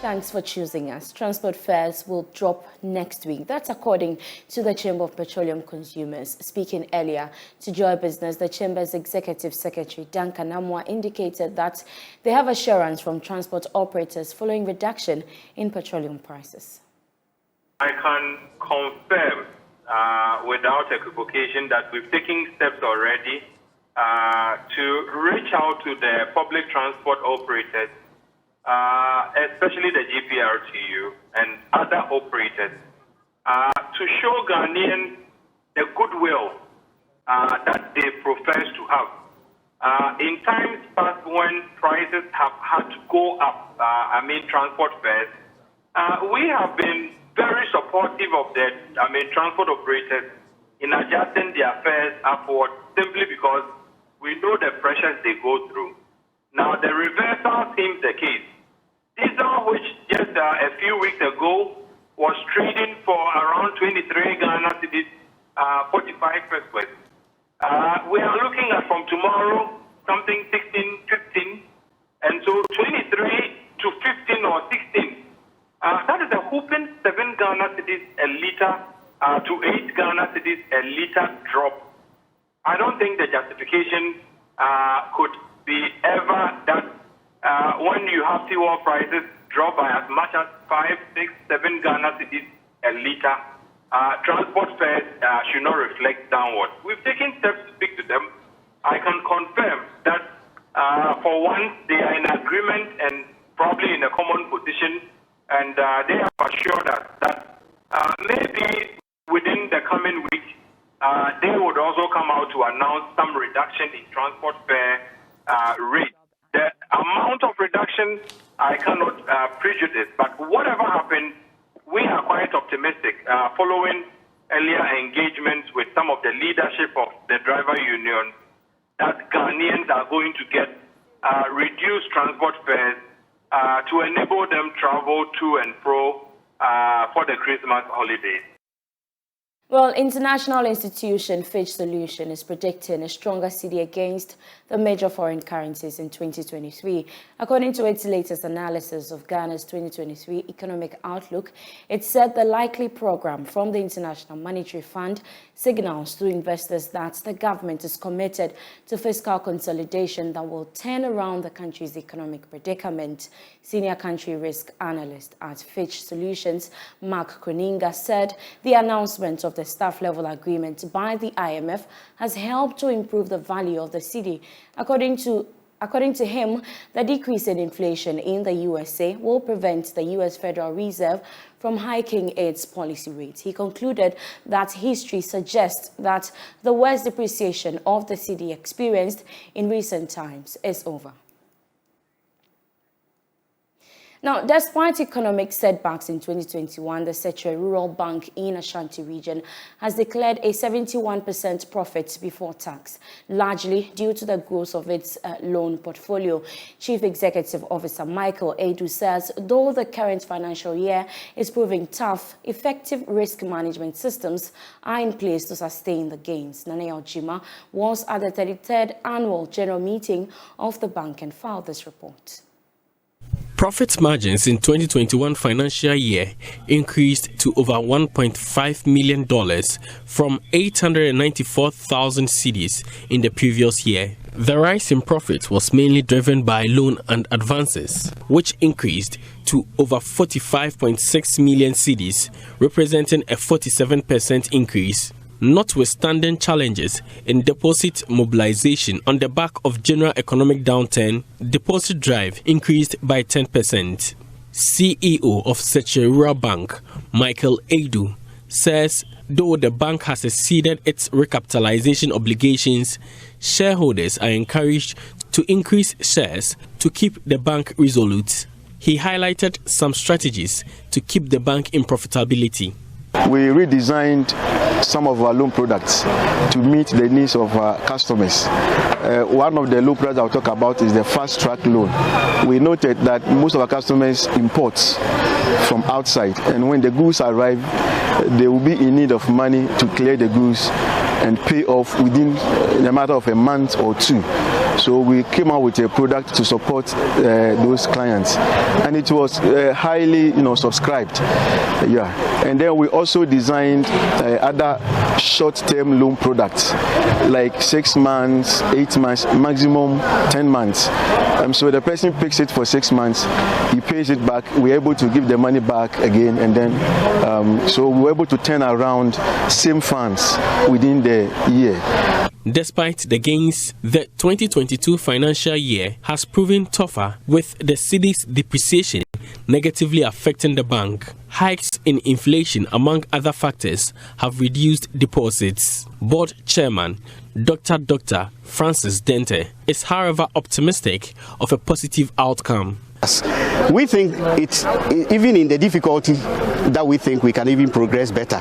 Thanks for choosing us. Transport fares will drop next week. That's according to the Chamber of Petroleum Consumers. Speaking earlier to Joy Business, the Chamber's Executive Secretary, Duncan Amwa, indicated that they have assurance from transport operators following reduction in petroleum prices. I can confirm without equivocation that we've taken steps already to reach out to the public transport operators, especially the GPRTU and other operators, to show Ghanaians the goodwill that they profess to have. In times past when prices have had to go up, transport fares, we have been very supportive of the transport operators in adjusting their fares upward simply because we know the pressures they go through. Now, the reversal seems the case. Diesel, which just a few weeks ago was trading for around 23 Ghana cedis, 45 pesos. We are looking at from tomorrow something 16, 15, and so 23 to 15 or 16. That is a whooping 7 Ghana cedis a liter to 8 Ghana cedis a liter drop. I don't think the justification could be ever that when you have fuel prices drop by as much as 5, 6, 7 Ghana cedis a liter, transport fares should not reflect downward. We've taken steps to speak to them. I can confirm that for once they are in agreement and probably in a common position, and they have assured us that maybe within the coming week, they would also come out to announce some reduction in transport fare rate. The amount of reduction I cannot prejudice, but whatever happens, we are quite optimistic following earlier engagements with some of the leadership of the driver union that Ghanaians are going to get reduced transport fares to enable them travel to and fro for the Christmas holidays. Well, international institution Fitch Solution is predicting a stronger cedi against the major foreign currencies in 2023. According to its latest analysis of Ghana's 2023 economic outlook, it said the likely program from the International Monetary Fund signals to investors that the government is committed to fiscal consolidation that will turn around the country's economic predicament. Senior country risk analyst at Fitch Solutions, Mark Kroninga, said the announcement of the staff-level agreement by the IMF has helped to improve the value of the cedi. According to him, the decrease in inflation in the USA will prevent the U.S. Federal Reserve from hiking its policy rate. He concluded that history suggests that the worst depreciation of the cedi experienced in recent times is over. Now, despite economic setbacks in 2021, the Secretary Rural Bank in Ashanti region has declared a 71% profit before tax, largely due to the growth of its loan portfolio. Chief Executive Officer Michael Edu says, though the current financial year is proving tough, effective risk management systems are in place to sustain the gains. Nane Ojima was at the 33rd annual general meeting of the bank and filed this report. Profit margins in 2021 financial year increased to over $1.5 million from 894,000 cedis in the previous year. The rise in profit was mainly driven by loan and advances, which increased to over 45.6 million cedis, representing a 47% increase. Notwithstanding challenges in deposit mobilization on the back of general economic downturn, deposit drive increased by 10%. CEO of Secretary Rural Bank, Michael Edu, says though the bank has exceeded its recapitalization obligations, shareholders are encouraged to increase shares to keep the bank resolute. He highlighted some strategies to keep the bank in profitability. We redesigned some of our loan products to meet the needs of our customers. One of the loan products I'll talk about is the fast track loan. We noted that most of our customers import from outside, and when the goods arrive, they will be in need of money to clear the goods and pay off within a matter of a month or two. So we came out with a product to support those clients, and it was highly, subscribed. Yeah, and then we also designed other short-term loan products like 6 months, 8 months, maximum 10 months. So the person picks it for 6 months, he pays it back. We're able to give the money back again, and then so we're able to turn around same funds within the year. Despite the gains, the 2022 financial year has proven tougher, with the cedi's depreciation negatively affecting the bank. Hikes in inflation, among other factors, have reduced deposits. Board Chairman Dr. Francis Dente is, however, optimistic of a positive outcome. We think it's even in the difficulty that we think we can even progress better,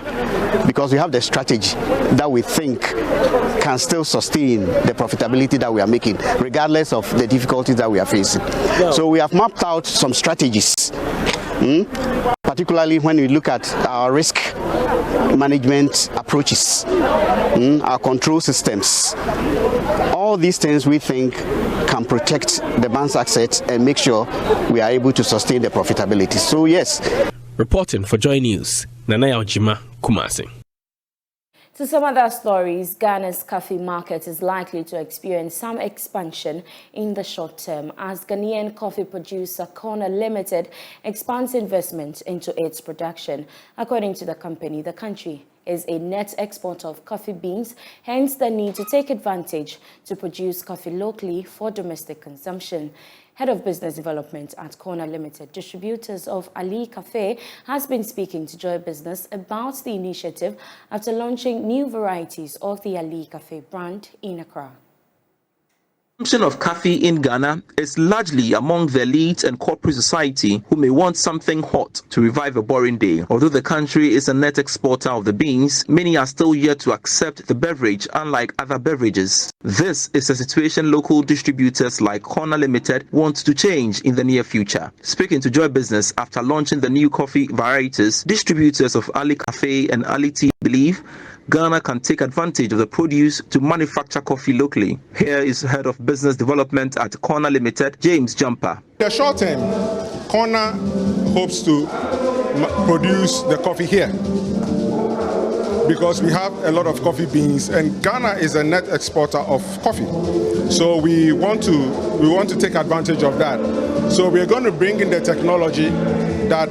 because we have the strategy that we think can still sustain the profitability that we are making regardless of the difficulties that we are facing. So we have mapped out some strategies, particularly when we look at our risk management approaches, our control systems. All these things we think can protect the bank's assets and make sure we are able to sustain the profitability. So yes. Reporting for Joy News, Nanaya Ojima, Kumasi. To some other stories, Ghana's coffee market is likely to experience some expansion in the short term as Ghanaian coffee producer Corner Limited expands investment into its production. According to the company, the country is a net exporter of coffee beans, hence the need to take advantage to produce coffee locally for domestic consumption. Head of Business Development at Corner Limited, distributors of Ali Cafe, has been speaking to Joy Business about the initiative after launching new varieties of the Ali Cafe brand in Accra. Consumption of coffee in Ghana is largely among the elites and corporate society who may want something hot to revive a boring day. Although the country is a net exporter of the beans, many are still yet to accept the beverage, unlike other beverages. This is a situation local distributors like Corner Limited want to change in the near future. Speaking to Joy Business after launching the new coffee varieties, distributors of Ali Cafe and Ali Tea believe Ghana can take advantage of the produce to manufacture coffee locally. Here is Head of Business Development at Corner Limited, James Jumper. In the short term, Corner hopes to produce the coffee here because we have a lot of coffee beans, and Ghana is a net exporter of coffee. So we want to take advantage of that. So we are going to bring in the technology that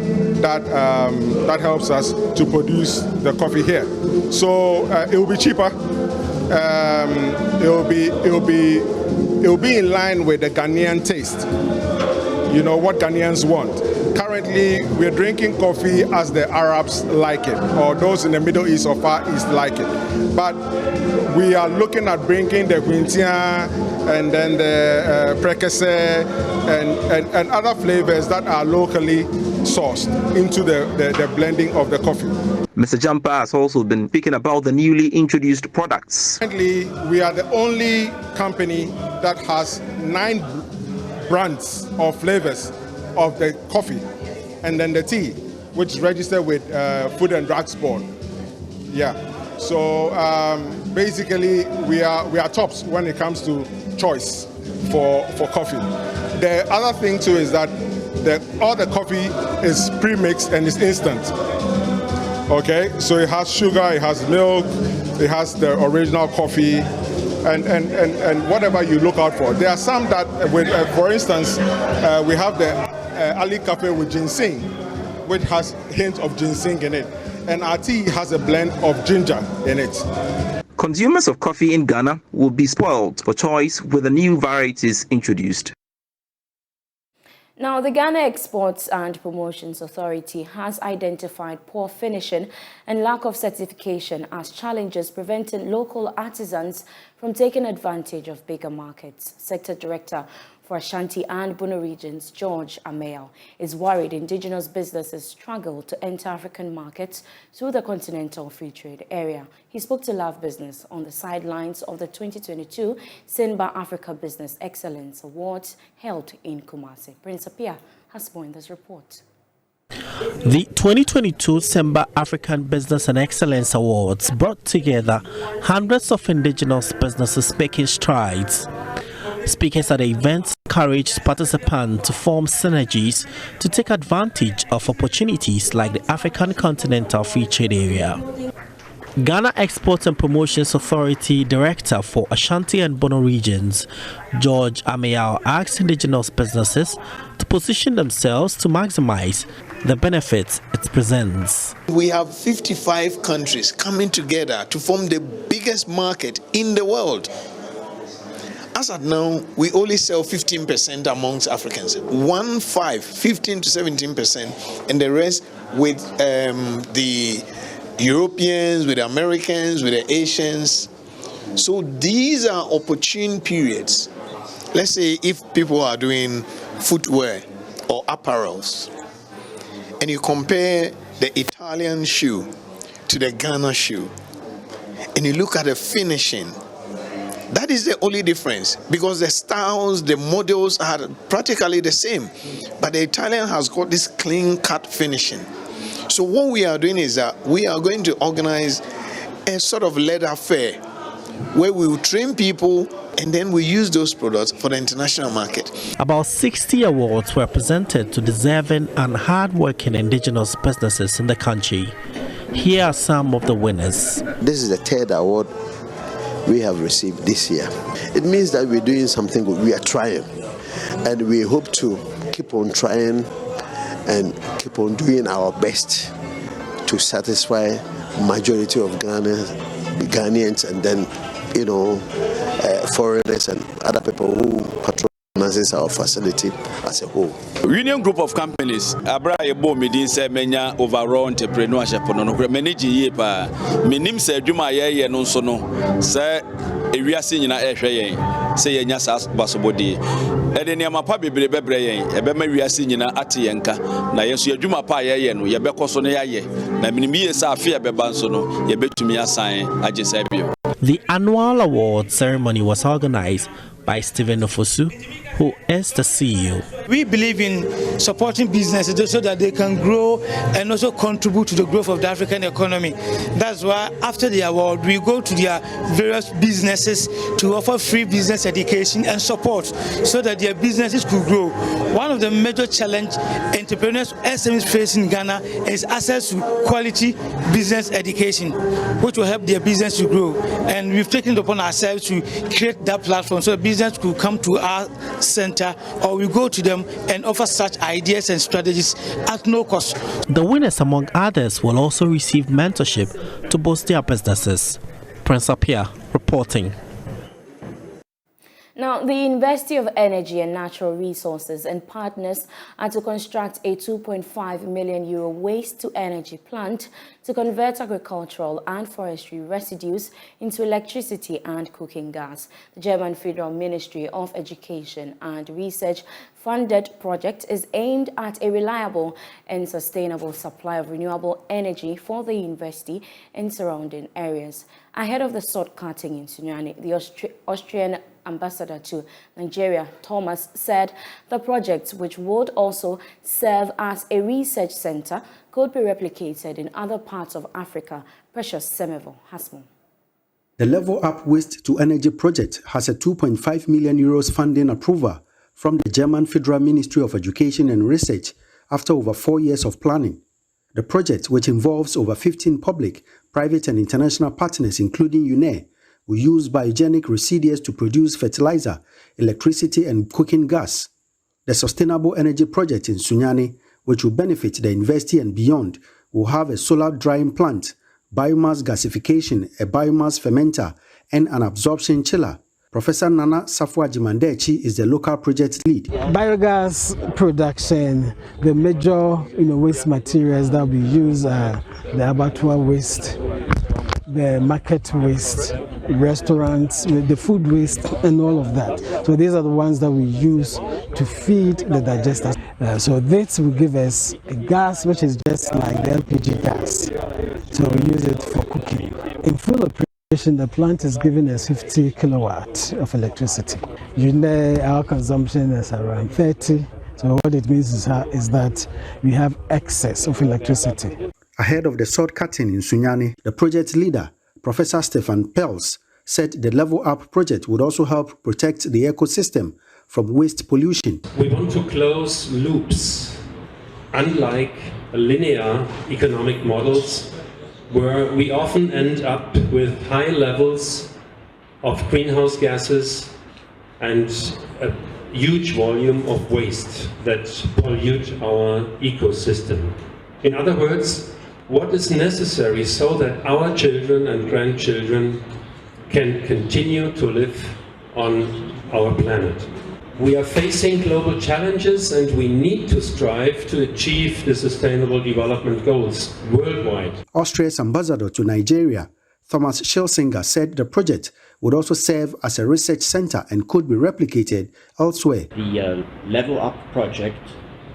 helps us to produce the coffee here. So it will be cheaper. It will be in line with the Ghanaian taste. You know what Ghanaians want. Currently, we're drinking coffee as the Arabs like it, or those in the Middle East or Far East like it. But we are looking at bringing the Quintia and then the Prekese and other flavors that are locally sourced into the blending of the coffee. Mr. Jumper has also been speaking about the newly introduced products. Currently, we are the only company that has 9 brands or flavors of the coffee and then the tea, which is registered with Food and Drugs Board. Yeah. So basically, we are tops when it comes to choice for coffee. The other thing too is that all the coffee is pre-mixed and it's instant. Okay, so it has sugar, it has milk, it has the original coffee, and whatever you look out for. There are some that, for instance, we have the Ali Cafe with ginseng, which has hints of ginseng in it, and our tea has a blend of ginger in it. Consumers of coffee in Ghana will be spoiled for choice with the new varieties introduced. Now, the Ghana Exports and Promotions Authority has identified poor finishing and lack of certification as challenges preventing local artisans from taking advantage of bigger markets. Sector Director for Ashanti and Bono regions, George Amayal, is worried indigenous businesses struggle to enter African markets through the continental free trade area. He spoke to Love Business on the sidelines of the 2022 Simba Africa Business Excellence Awards held in Kumasi. Prince Apia has more in this report. The 2022 Simba African Business and Excellence Awards brought together hundreds of indigenous businesses making strides. Speakers at the event encouraged participants to form synergies to take advantage of opportunities like the African Continental Free Trade Area. Ghana Exports and Promotions Authority Director for Ashanti and Bono regions, George Ameyao, asked indigenous businesses to position themselves to maximize the benefits it presents. We have 55 countries coming together to form the biggest market in the world. As at now, we only sell 15% amongst Africans. 15 to 17%, and the rest with the Europeans, with the Americans, with the Asians. So these are opportune periods. Let's say if people are doing footwear or apparels, and you compare the Italian shoe to the Ghana shoe, and you look at the finishing, that is the only difference, because the styles, the models are practically the same, but the Italian has got this clean cut finishing. So what we are doing is that we are going to organize a sort of leather fair where we will train people and then we use those products for the international market. About 60 awards were presented to deserving and hard-working indigenous businesses in the country. Here are some of the winners. This is the third award we have received this year. It means that we're doing something good. We are trying, and we hope to keep on trying and keep on doing our best to satisfy majority of Ghanaians, and then foreigners and other people who patronize our facility as a whole. Union Group of Companies, abra yebo medin se menya overall entrepreneurship no manage ye pa menim se adwuma ye no so no se ewiase nyina ehwe yen se yenya basobodi ede ne mapa bebre bebre yen ebe ma wiase nyina ate yenka na yeso adwuma pa ye no ye bekoso no yaye na menim ye se afia beba nso no ye betumi asan agesa bio. The annual award ceremony was organized by Stephen Ofosu, who is the CEO. We believe in supporting businesses so that they can grow and also contribute to the growth of the African economy. That's why after the award, we go to their various businesses to offer free business education and support so that their businesses could grow. One of the major challenges entrepreneurs SMEs face in Ghana is access to quality business education, which will help their business to grow. And we've taken it upon ourselves to create that platform so business could come to our center, or we go to them and offer such ideas and strategies at no cost. The winners, among others, will also receive mentorship to boost their businesses. Prince Apia reporting. Now, the University of Energy and Natural Resources and partners are to construct a €2.5 million waste-to-energy plant to convert agricultural and forestry residues into electricity and cooking gas. The German Federal Ministry of Education and Research funded project is aimed at a reliable and sustainable supply of renewable energy for the university and surrounding areas. Ahead of the sword cutting in Sunyani, the Austrian ambassador to Nigeria, Thomas, said the project, which would also serve as a research center, could be replicated in other parts of Africa. Precious Semevo has more. The Level Up Waste to Energy project has a €2.5 million funding approval from the German Federal Ministry of Education and Research after over 4 years of planning. The project, which involves over 15 public, private and international partners, including UNE, will use biogenic residues to produce fertilizer, electricity and cooking gas. The Sustainable Energy Project in Sunyani, which will benefit the university and beyond, will have a solar drying plant, biomass gasification, a biomass fermenter, and an absorption chiller. Professor Nana Safwa-Jimandechi is the local project lead. Biogas production, the major waste materials that we use are the abattoir waste, the market waste, restaurants, the food waste, and all of that. So these are the ones that we use to feed the digesters. So this will give us a gas which is just like the LPG gas. So we use it for cooking. In full operation, the plant is giving us 50 kilowatts of electricity. Our consumption is around 30. So what it means is that we have excess of electricity. Ahead of the sword cutting in Sunyani, the project leader, Professor Stefan Pels, said the Level Up project would also help protect the ecosystem from waste pollution. We want to close loops, unlike linear economic models, where we often end up with high levels of greenhouse gases and a huge volume of waste that pollute our ecosystem. In other words, what is necessary so that our children and grandchildren can continue to live on our planet. We are facing global challenges and we need to strive to achieve the Sustainable Development Goals worldwide. Austria's ambassador to Nigeria, Thomas Schlesinger, said the project would also serve as a research center and could be replicated elsewhere. The Level Up project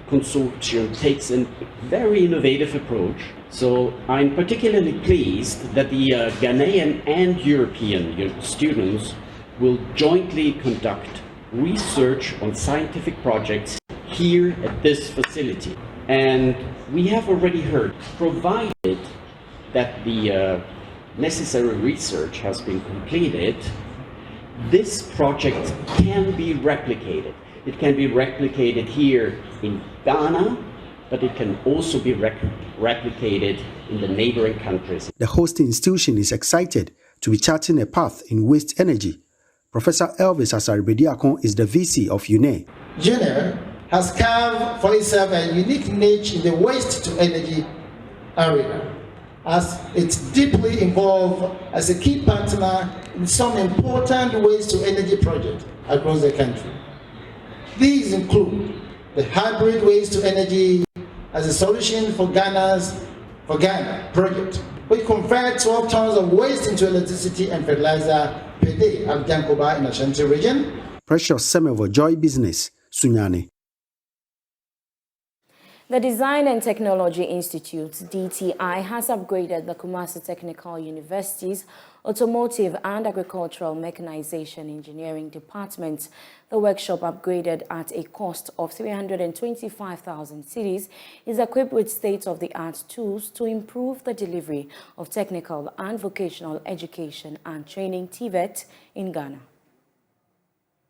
consortium takes a very innovative approach. So I'm particularly pleased that the Ghanaian and European students will jointly conduct research on scientific projects here at this facility. And we have already heard, provided that the necessary research has been completed, this project can be replicated. It can be replicated here in Ghana, but it can also be replicated in the neighboring countries. The host institution is excited to be charting a path in waste energy. Professor Elvis Asaribediakon is the VC of UNE. UNE has carved for itself a unique niche in the waste-to-energy arena, as it's deeply involved as a key partner in some important waste-to-energy projects across the country. These include the hybrid waste-to-energy as a solution for Ghana project, which converts 12 tons of waste into electricity and fertilizer per day at Jankoba in Ashanti region. Precious Semevo, Joy Business, Sunyani. The Design and Technology Institute, DTI, has upgraded the Kumasi Technical University's Automotive and Agricultural Mechanization Engineering Department. The workshop, upgraded at a cost of 325,000 cedis, is equipped with state-of-the-art tools to improve the delivery of technical and vocational education and training (TVET) in Ghana.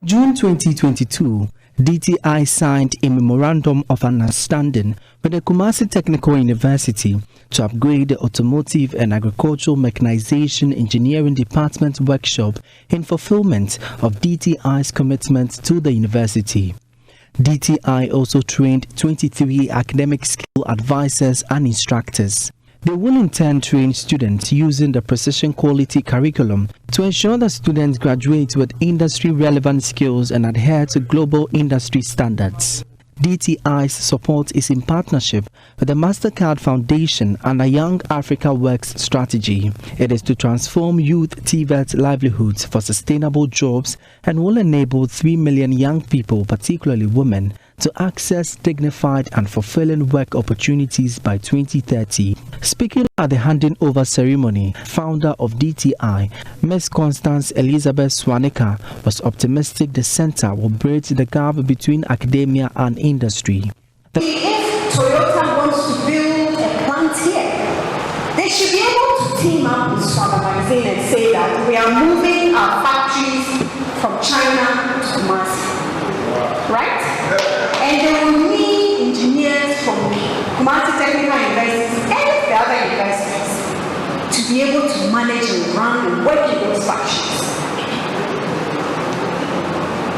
June 2022, DTI signed a Memorandum of Understanding with the Kumasi Technical University to upgrade the Automotive and Agricultural Mechanization Engineering Department workshop in fulfillment of DTI's commitment to the university. DTI also trained 23 academic skill advisors and instructors. They will in turn train students using the precision quality curriculum to ensure that students graduate with industry-relevant skills and adhere to global industry standards. DTI's support is in partnership with the MasterCard Foundation and the Young Africa Works strategy. It is to transform youth TVET livelihoods for sustainable jobs and will enable 3 million young people, particularly women, to access dignified and fulfilling work opportunities by 2030. Speaking at the handing over ceremony, founder of DTI, Ms. Constance Elizabeth Swanika, was optimistic the center will bridge the gap between academia and industry. If Toyota wants to build a plant here, they should be able to team up with Swagger Magazine and say that we are moving our factories from China to Kumasi, right? And they will need engineers from Kumasi Technical University and the other universities to be able to manage and run and work in those factories.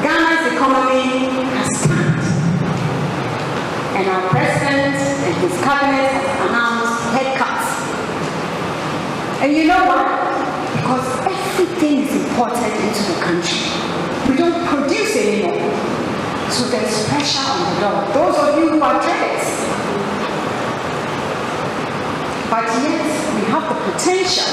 Ghana's economy has tanked, and our president and his cabinet has announced head cuts. And you know what? Because everything is imported into the country. We don't produce anymore. So there's pressure on the dollar. Those of you who are traders. But yet, we have the potential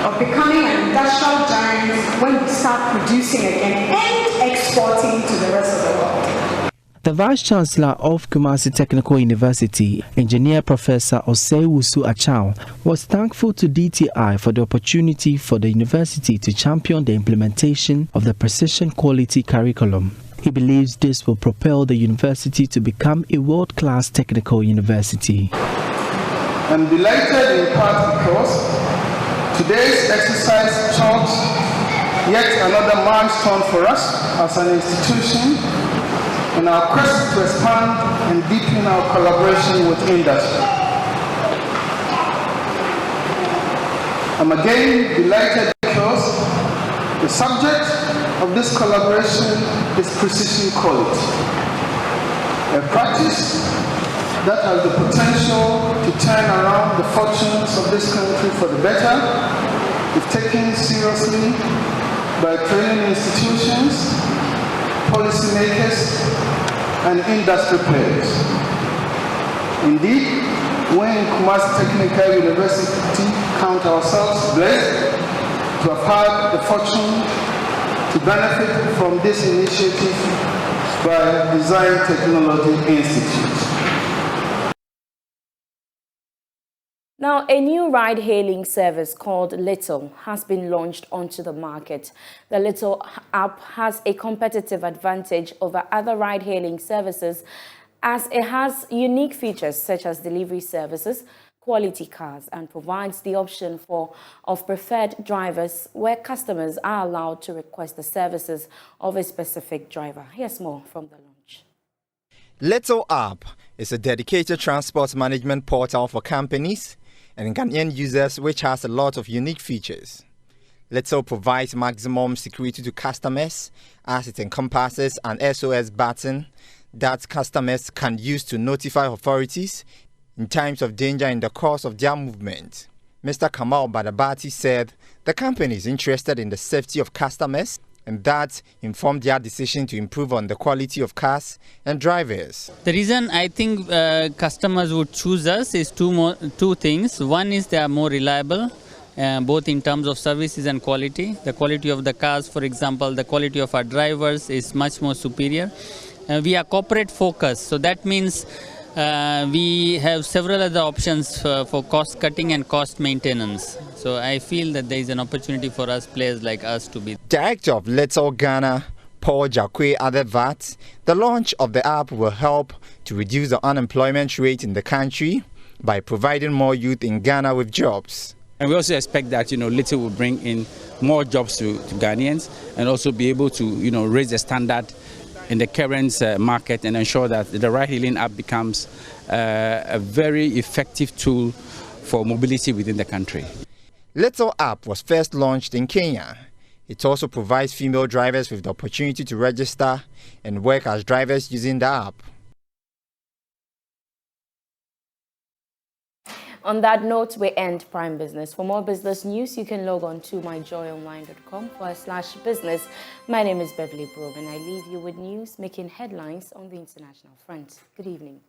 of becoming an industrial giant when we start producing again and exporting to the rest of the world. The Vice-Chancellor of Kumasi Technical University, Engineer Professor Oseiwusu Achao, was thankful to DTI for the opportunity for the university to champion the implementation of the precision quality curriculum. He believes this will propel the university to become a world-class technical university. I'm delighted in part because Today's exercise chalks yet another milestone for us as an institution in our quest to expand and deepen our collaboration with industry. I'm again delighted because the subject of this collaboration is precision quality, a practice that has the potential to turn around the fortunes of this country for the better if taken seriously by training institutions, policymakers, and industry players. Indeed, we in Kumasi Technical University count ourselves blessed to have had the fortune to benefit from this initiative by Design Technology Institute. Now, a new ride-hailing service called Little has been launched onto the market. The Little app has a competitive advantage over other ride-hailing services as it has unique features such as delivery services, quality cars, and provides the option of preferred drivers where customers are allowed to request the services of a specific driver. Here's more from the launch. Little app is a dedicated transport management portal for companies and Ghanaian users, which has a lot of unique features. Little provides maximum security to customers as it encompasses an SOS button that customers can use to notify authorities in times of danger in the course of their movement. Mr. Kamal Badabati said the company is interested in the safety of customers and that informed their decision to improve on the quality of cars and drivers. The reason I think customers would choose us is two things. One is they are more reliable, both in terms of services and quality. The quality of the cars, for example, the quality of our drivers is much more superior. We are corporate focused, so that means we have several other options for cost cutting and cost maintenance. So I feel that there is an opportunity for us, players like us, to be. Director of Little Ghana, Paul Jakwe, added that the launch of the app will help to reduce the unemployment rate in the country by providing more youth in Ghana with jobs. And we also expect that, Little will bring in more jobs to Ghanaians and also be able to, raise the standard in the current market and ensure that the ride-hailing app becomes a very effective tool for mobility within the country. Little app was first launched in Kenya. It also provides female drivers with the opportunity to register and work as drivers using the app. On that note, we end Prime Business. For more business news, you can log on to myjoyonline.com/business. My name is Beverly Broohm, and I leave you with news making headlines on the international front. Good evening.